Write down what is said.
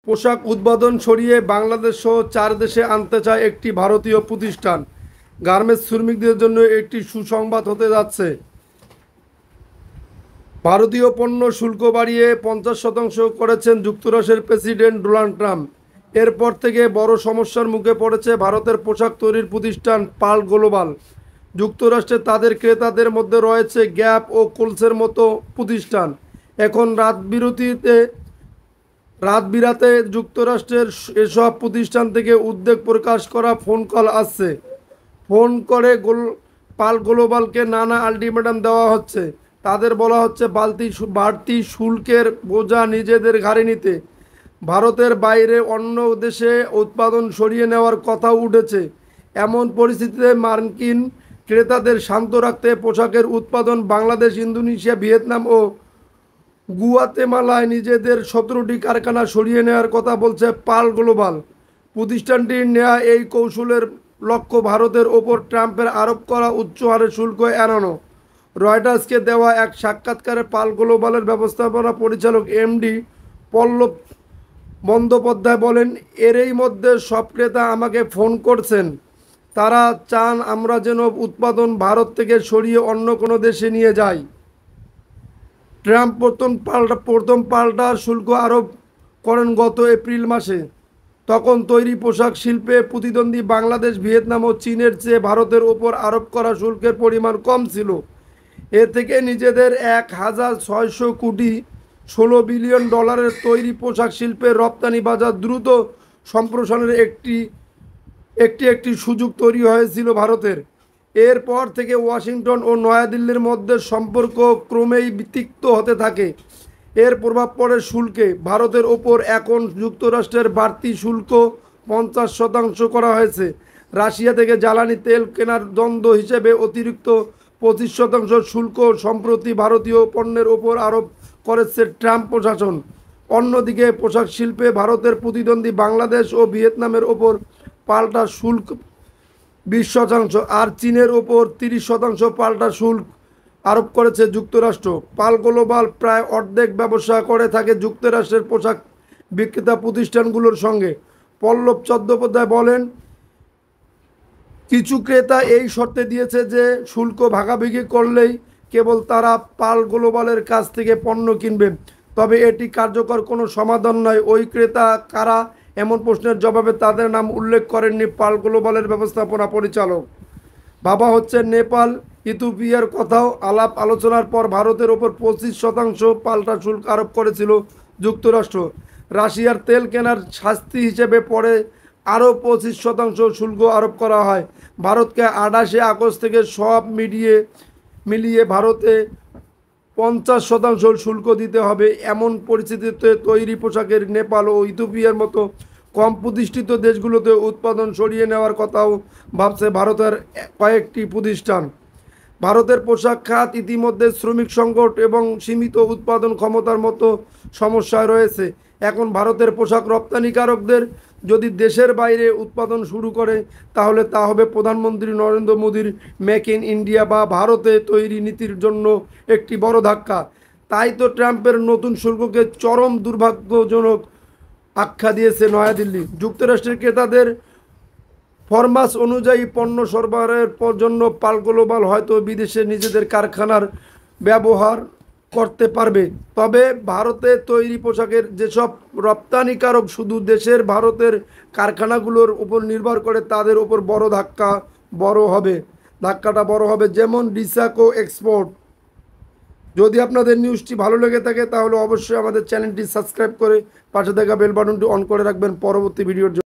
পোশাক উৎপাদন সরিয়ে বাংলাদেশ সহ 4 দেশে আনতে চায় একটি ভারতীয় প্রতিষ্ঠান। গার্মেন্টস শ্রমিকদের জন্য একটি সুসংবাদ হতে যাচ্ছে। ভারতীয় পণ্য শুল্ক বাড়িয়ে 50% করেছেন যুক্তরাষ্ট্রের প্রেসিডেন্ট ডোনাল্ড ট্রাম্প। এরপর থেকে বড় সমস্যার মুখে পড়েছে ভারতের পোশাক তৈরির প্রতিষ্ঠান পাল গ্লোবাল। যুক্তরাষ্ট্রে তাদের ক্রেতাদের মধ্যে রয়েছে গ্যাপ ও কোলসের মতো প্রতিষ্ঠান। এখন রাত বিরাতে যুক্তরাষ্ট্রের এসব প্রতিষ্ঠান থেকে উদ্বেগ প্রকাশ করা ফোন কল আসছে। ফোন করে পাল গ্লোবালকে নানা আলটিমেটাম দেওয়া হচ্ছে। তাদের বলা হচ্ছে বাড়তি শুল্কের বোঝা নিজেদের ঘাড়ে নিতে। ভারতের বাইরে অন্য দেশে উৎপাদন সরিয়ে নেওয়ার কথাও উঠেছে। এমন পরিস্থিতিতে মার্কিন ক্রেতাদের শান্ত রাখতে পোশাকের উৎপাদন বাংলাদেশ, ইন্দোনেশিয়া, ভিয়েতনাম ও গুয়াতেমালায় নিজেদের 17টি কারখানা সরিয়ে নেওয়ার কথা বলছে পাল গ্লোবাল। প্রতিষ্ঠানটির নেওয়া এই কৌশলের লক্ষ্য ভারতের ওপর ট্রাম্পের আরোপ করা উচ্চ হারের শুল্ক এড়ানো। রয়টার্সকে দেওয়া এক সাক্ষাৎকারে পাল গ্লোবালের ব্যবস্থাপনা পরিচালক এমডি পল্লব বন্দ্যোপাধ্যায় বলেন, এরই মধ্যে সব ক্রেতা আমাকে ফোন করছেন। তারা চান আমরা যেন উৎপাদন ভারত থেকে সরিয়ে অন্য কোনো দেশে নিয়ে যাই। ট্রাম্প প্রথম পাল্টা শুল্ক আরোপ করেন গত এপ্রিল মাসে। তখন তৈরি পোশাক শিল্পে প্রতিদ্বন্দ্বী বাংলাদেশ, ভিয়েতনাম ও চীনের চেয়ে ভারতের ওপর আরোপ করা শুল্কের পরিমাণ কম ছিল। এ থেকে নিজেদের 1600 কোটি $16 বিলিয়ন তৈরি পোশাক শিল্পের রপ্তানি বাজার দ্রুত সম্প্রসারণের একটি সুযোগ তৈরি হয়েছিল ভারতের। এরপর থেকে ওয়াশিংটন ও নয়াদিল্লির মধ্যে সম্পর্ক ক্রমেই তিক্ত হতে থাকে। এর প্রভাব পড়ে শুল্কে। ভারতের ওপর এখন যুক্তরাষ্ট্রের বাড়তি শুল্ক 50% করা হয়েছে। রাশিয়া থেকে জ্বালানি তেল কেনার দ্বন্দ্ব হিসেবে অতিরিক্ত 25% শুল্ক সম্প্রতি ভারতীয় পণ্যের ওপর আরোপ করেছে ট্রাম্প প্রশাসন। অন্যদিকে পোশাক শিল্পে ভারতের প্রতিদ্বন্দ্বী বাংলাদেশ ও ভিয়েতনামের ওপর পাল্টা শুল্ক 20% আর চীনের ওপর 30% পাল্টা শুল্ক আরোপ করেছে যুক্তরাষ্ট্র। পাল গ্লোবাল প্রায় অর্ধেক ব্যবসা করে থাকে যুক্তরাষ্ট্রের পোশাক বিক্রেতা প্রতিষ্ঠানগুলোর সঙ্গে। পল্লব চট্টোপাধ্যায় বলেন, কিছু ক্রেতা এই শর্তে দিয়েছে যে শুল্ক ভাগাভাগি করলেই কেবল তারা পাল গ্লোবালের কাছ থেকে পণ্য কিনবে। তবে এটি কার্যকর কোনো সমাধান নয়। ওই ক্রেতা কারা, এমন প্রশ্নের জবাবে তাদের নাম উল্লেখ করেননি পাল গ্লোবালের ব্যবস্থাপনা পরিচালক। ভাবা হচ্ছে নেপাল, ইথিওপিয়ার কথাও। আলাপ আলোচনার পর ভারতের ওপর 25% পাল্টা শুল্ক আরোপ করেছিল যুক্তরাষ্ট্র। রাশিয়ার তেল কেনার শাস্তি হিসেবে পরে আরও 25% শুল্ক আরোপ করা হয়। ভারতকে 28 আগস্ট থেকে সব মিলিয়ে ভারতে 50% শুল্ক দিতে হবে। এমন পরিস্থিতিতে তৈরি পোশাকের নেপাল ও ইথিওপিয়ার মতো কম প্রতিষ্ঠিত দেশগুলোতে উৎপাদন সরিয়ে নেওয়ার কথাও ভাবছে ভারতের কয়েকটি প্রতিষ্ঠান। ভারতের পোশাক খাত ইতিমধ্যে শ্রমিক সংকট এবং সীমিত উৎপাদন ক্ষমতার মতো সমস্যায় রয়েছে। এখন ভারতের পোশাক রপ্তানিকারকদের যদি দেশের বাইরে উৎপাদন শুরু করে, তাহলে তা হবে প্রধানমন্ত্রী নরেন্দ্র মোদীর মেক ইন ইন্ডিয়া বা ভারতে তৈরি নীতির জন্য একটি বড় ধাক্কা। তাই তো ট্রাম্পের নতুন শুল্ককে চরম দুর্ভাগ্যজনক আখ্যা দিয়েছে নয়াদিল্লি। যুক্তরাষ্ট্রের ক্রেতাদের ফরমাস অনুযায়ী পণ্য সরবরাহের জন্য পাল গ্লোবাল হয়তো বিদেশে নিজেদের কারখানার ব্যবহার করতে পারবে। তবে ভারতে তৈরি পোশাকের যেসব রপ্তানিকারক শুধু ভারতের কারখানাগুলোর উপর নির্ভর করে, তাদের উপর ধাক্কাটা বড় হবে, যেমন ডিসাকো এক্সপোর্ট। যদি আপনাদের নিউজটি ভালো লেগে থাকে তাহলে অবশ্যই আমাদের চ্যানেলটি সাবস্ক্রাইব করে পাশে থাকা বেল বাটনটি অন করে রাখবেন পরবর্তী ভিডিওর জন্য।